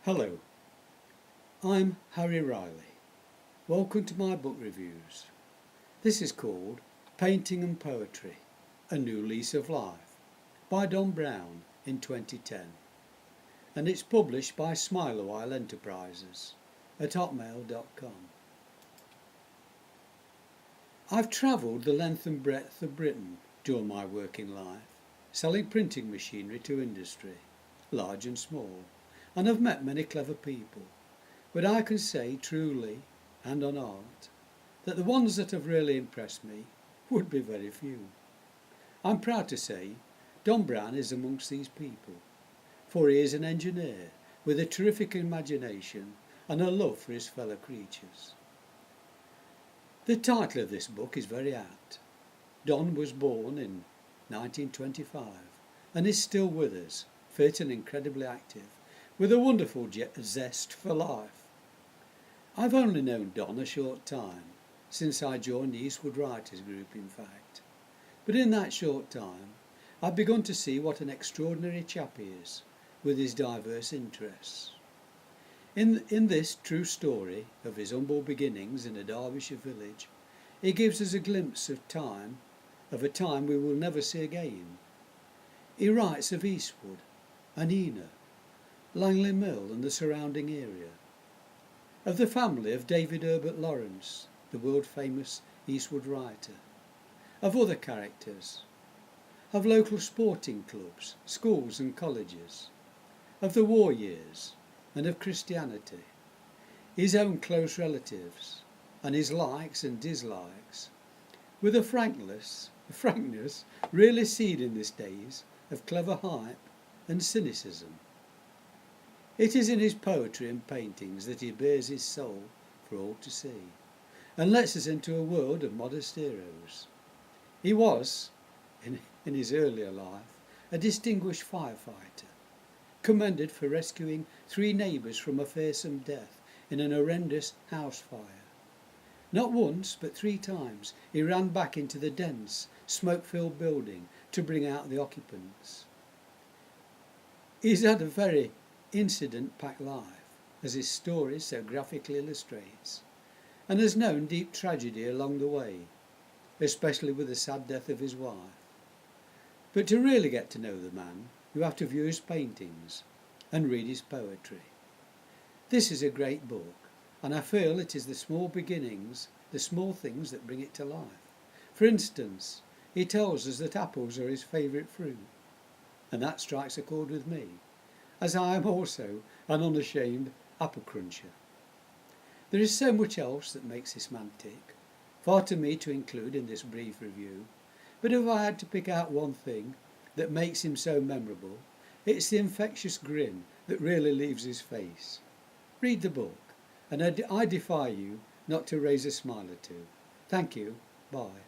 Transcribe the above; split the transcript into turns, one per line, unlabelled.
Hello, I'm Harry Riley. Welcome to my book reviews. This is called Painting and Poetry, A New Lease of Life by Don Brown in 2010, and it's published by Smile a While Enterprises at hotmail.com. I've travelled the length and breadth of Britain during my working life, selling printing machinery to industry, large and small, and I've met many clever people, but I can say truly, and on art, that the ones that have really impressed me would be very few. I'm proud to say Don Brown is amongst these people, for he is an engineer with a terrific imagination and a love for his fellow creatures. The title of this book is very apt. Don was born in 1925 and is still with us, fit and incredibly active, with a wonderful zest for life. I've only known Don a short time, since I joined the Eastwood Writers group in fact, but in that short time I've begun to see what an extraordinary chap he is, with his diverse interests. In this true story of his humble beginnings in a Derbyshire village, he gives us a glimpse of a time we will never see again. He writes of Eastwood and Ena, Langley Mill and the surrounding area, of the family of D.H.lawrence, the world-famous Eastwood Writer, of other characters, of local sporting clubs, schools and colleges, of the war years and of Christianity, his own close relatives and his likes and dislikes, with a frankness really seen in these days of clever hype and cynicism. It is in his poetry and paintings that he bears his soul for all to see, and lets us into a world of modest heroes. He was, in his earlier life, a distinguished firefighter, commended for rescuing 3 neighbours from a fearsome death in an horrendous house fire. Not once, but 3 times, he ran back into the dense, smoke-filled building to bring out the occupants. He's had a very incident-packed life, as his story so graphically illustrates, and has known deep tragedy along the way, especially with the sad death of his wife. But to really get to know the man, you have to view his paintings and read his poetry. This is a great book, and I feel it is the small beginnings, the small things that bring it to life. For instance, he tells us that apples are his favourite fruit, and that strikes a chord with me, as I am also an unashamed apple cruncher. There is so much else that makes this man tick, far to me to include in this brief review, but if I had to pick out one thing that makes him so memorable, it's the infectious grin that really leaves his face. Read the book, and I defy you not to raise a smile or two. Thank you. Bye.